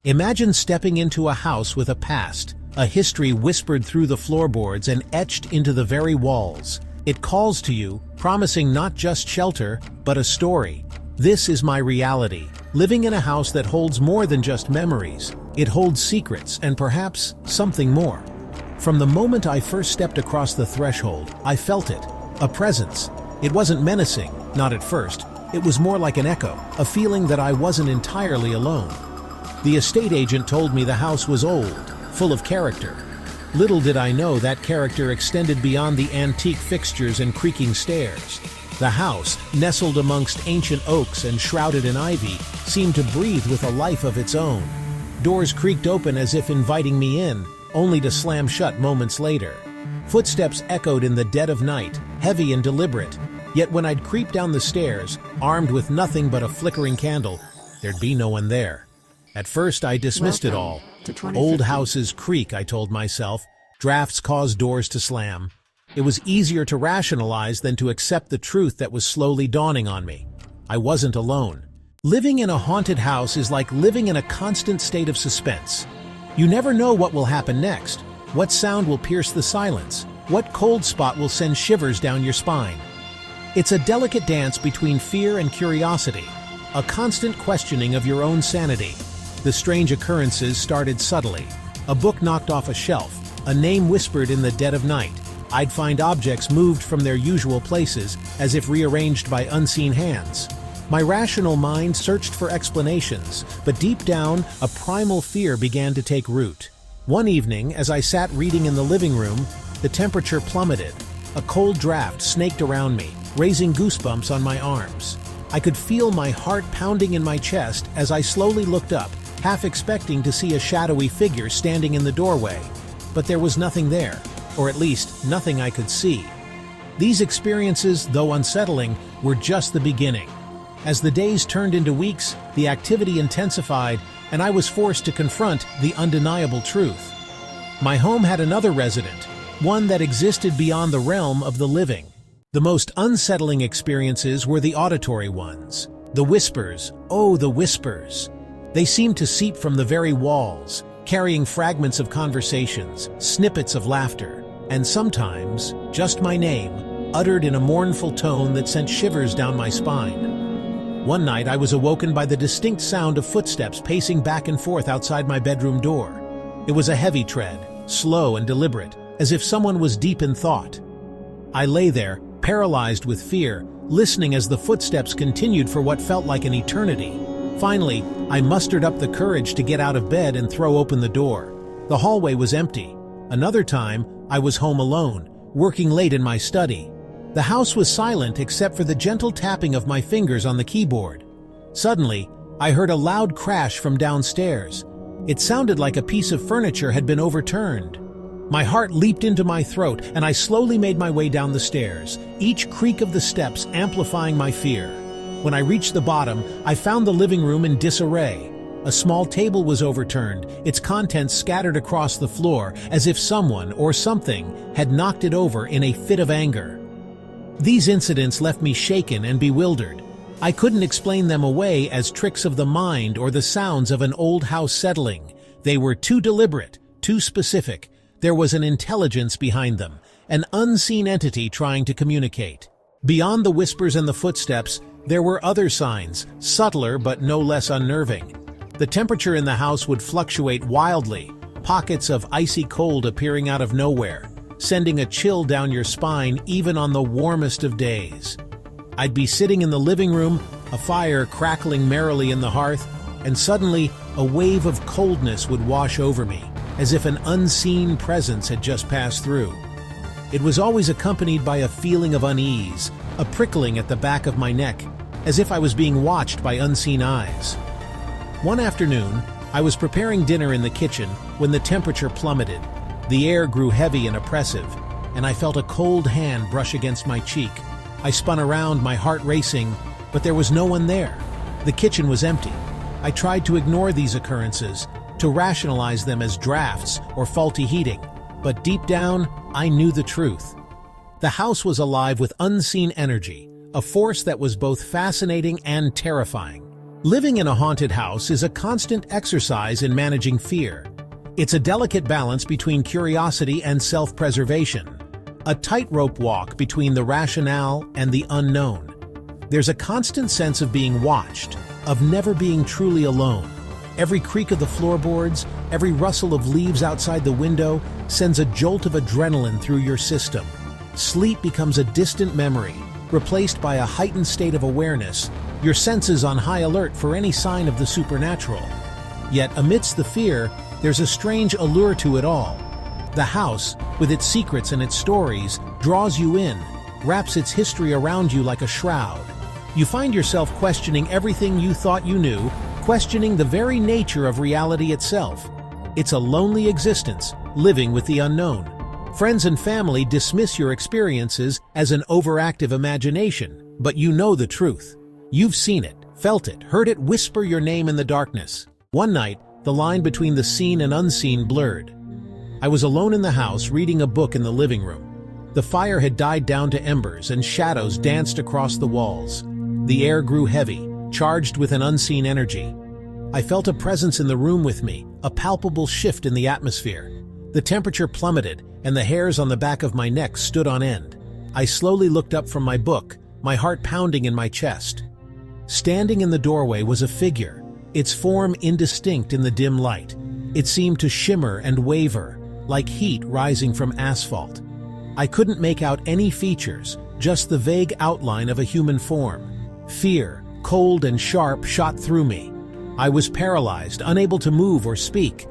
Imagine stepping into a house with a past, a history whispered through the floorboards and etched into the very walls. It calls to you, promising not just shelter, but a story. This is my reality, living in a house that holds more than just memories. It holds secrets and perhaps something more. From the moment I first stepped across the threshold, I felt it, a presence. It wasn't menacing, not at first. It was more like an echo, a feeling that I wasn't entirely alone. The estate agent told me the house was old, full of character. Little did I know that character extended beyond the antique fixtures and creaking stairs. The house, nestled amongst ancient oaks and shrouded in ivy, seemed to breathe with a life of its own. Doors creaked open as if inviting me in, only to slam shut moments later. Footsteps echoed in the dead of night, heavy and deliberate. Yet when I'd creep down the stairs, armed with nothing but a flickering candle, there'd be no one there. At first I dismissed it all. Old houses creak, I told myself. Drafts cause doors to slam. It was easier to rationalize than to accept the truth that was slowly dawning on me. I wasn't alone. Living in a haunted house is like living in a constant state of suspense. You never know what will happen next. What sound will pierce the silence? What cold spot will send shivers down your spine? It's a delicate dance between fear and curiosity, a constant questioning of your own sanity. The strange occurrences started subtly. A book knocked off a shelf, a name whispered in the dead of night. I'd find objects moved from their usual places, as if rearranged by unseen hands. My rational mind searched for explanations, but deep down, a primal fear began to take root. One evening, as I sat reading in the living room, the temperature plummeted. A cold draft snaked around me, raising goosebumps on my arms. I could feel my heart pounding in my chest as I slowly looked up, half expecting to see a shadowy figure standing in the doorway. But there was nothing there, or at least nothing I could see. These experiences, though unsettling, were just the beginning. As the days turned into weeks, the activity intensified, and I was forced to confront the undeniable truth. My home had another resident, one that existed beyond the realm of the living. The most unsettling experiences were the auditory ones. The whispers, oh, the whispers. They seemed to seep from the very walls, carrying fragments of conversations, snippets of laughter, and sometimes just my name, uttered in a mournful tone that sent shivers down my spine. One night I was awoken by the distinct sound of footsteps pacing back and forth outside my bedroom door. It was a heavy tread, slow and deliberate, as if someone was deep in thought. I lay there, paralyzed with fear, listening as the footsteps continued for what felt like an eternity. Finally, I mustered up the courage to get out of bed and throw open the door. The hallway was empty. Another time, I was home alone, working late in my study. The house was silent except for the gentle tapping of my fingers on the keyboard. Suddenly, I heard a loud crash from downstairs. It sounded like a piece of furniture had been overturned. My heart leaped into my throat, and I slowly made my way down the stairs, each creak of the steps amplifying my fear. When I reached the bottom, I found the living room in disarray. A small table was overturned, its contents scattered across the floor, as if someone or something had knocked it over in a fit of anger. These incidents left me shaken and bewildered. I couldn't explain them away as tricks of the mind or the sounds of an old house settling. They were too deliberate, too specific. There was an intelligence behind them, an unseen entity trying to communicate. Beyond the whispers and the footsteps, there were other signs, subtler but no less unnerving. The temperature in the house would fluctuate wildly, pockets of icy cold appearing out of nowhere, sending a chill down your spine even on the warmest of days. I'd be sitting in the living room, a fire crackling merrily in the hearth, and suddenly a wave of coldness would wash over me, as if an unseen presence had just passed through. It was always accompanied by a feeling of unease, a prickling at the back of my neck, as if I was being watched by unseen eyes. One afternoon, I was preparing dinner in the kitchen when the temperature plummeted. The air grew heavy and oppressive, and I felt a cold hand brush against my cheek. I spun around, my heart racing, but there was no one there. The kitchen was empty. I tried to ignore these occurrences, to rationalize them as drafts or faulty heating, but deep down, I knew the truth. The house was alive with unseen energy, a force that was both fascinating and terrifying. Living in a haunted house is a constant exercise in managing fear. It's a delicate balance between curiosity and self-preservation, a tightrope walk between the rationale and the unknown. There's a constant sense of being watched, of never being truly alone. Every creak of the floorboards, every rustle of leaves outside the window sends a jolt of adrenaline through your system. Sleep becomes a distant memory, replaced by a heightened state of awareness, your senses on high alert for any sign of the supernatural. Yet amidst the fear, there's a strange allure to it all. The house, with its secrets and its stories, draws you in, wraps its history around you like a shroud. You find yourself questioning everything you thought you knew, questioning the very nature of reality itself. It's a lonely existence, living with the unknown. Friends and family dismiss your experiences as an overactive imagination, but you know the truth. You've seen it, felt it, heard it whisper your name in the darkness. One night, the line between the seen and unseen blurred. I was alone in the house reading a book in the living room. The fire had died down to embers and shadows danced across the walls. The air grew heavy, charged with an unseen energy. I felt a presence in the room with me, a palpable shift in the atmosphere. The temperature plummeted, and the hairs on the back of my neck stood on end. I slowly looked up from my book, my heart pounding in my chest. Standing in the doorway was a figure, its form indistinct in the dim light. It seemed to shimmer and waver, like heat rising from asphalt. I couldn't make out any features, just the vague outline of a human form. Fear, cold and sharp, shot through me. I was paralyzed, unable to move or speak.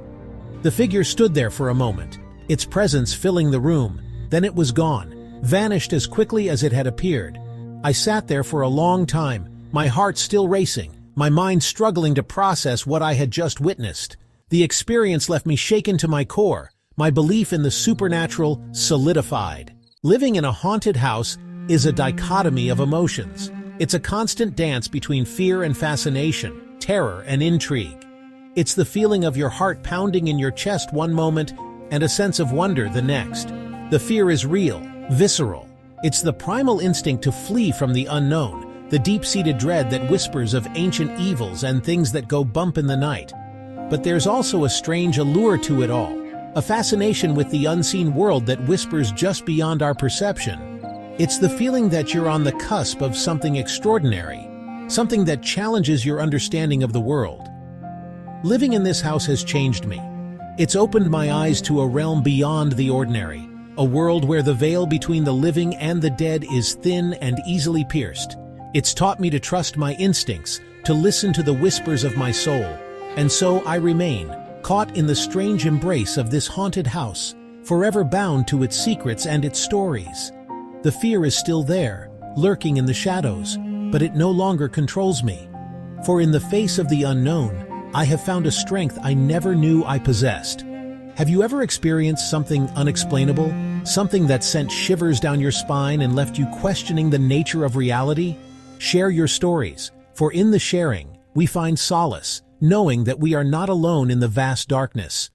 The figure stood there for a moment, its presence filling the room. Then it was gone, vanished as quickly as it had appeared. I sat there for a long time, my heart still racing, my mind struggling to process what I had just witnessed. The experience left me shaken to my core, my belief in the supernatural solidified. Living in a haunted house is a dichotomy of emotions. It's a constant dance between fear and fascination, terror and intrigue. It's the feeling of your heart pounding in your chest one moment and a sense of wonder the next. The fear is real, visceral. It's the primal instinct to flee from the unknown, the deep-seated dread that whispers of ancient evils and things that go bump in the night. But there's also a strange allure to it all, a fascination with the unseen world that whispers just beyond our perception. It's the feeling that you're on the cusp of something extraordinary, something that challenges your understanding of the world. Living in this house has changed me. It's opened my eyes to a realm beyond the ordinary, a world where the veil between the living and the dead is thin and easily pierced. It's taught me to trust my instincts, to listen to the whispers of my soul. And so I remain, caught in the strange embrace of this haunted house, forever bound to its secrets and its stories. The fear is still there, lurking in the shadows, but it no longer controls me. For in the face of the unknown, I have found a strength I never knew I possessed. Have you ever experienced something unexplainable? Something that sent shivers down your spine and left you questioning the nature of reality? Share your stories, for in the sharing, we find solace, knowing that we are not alone in the vast darkness.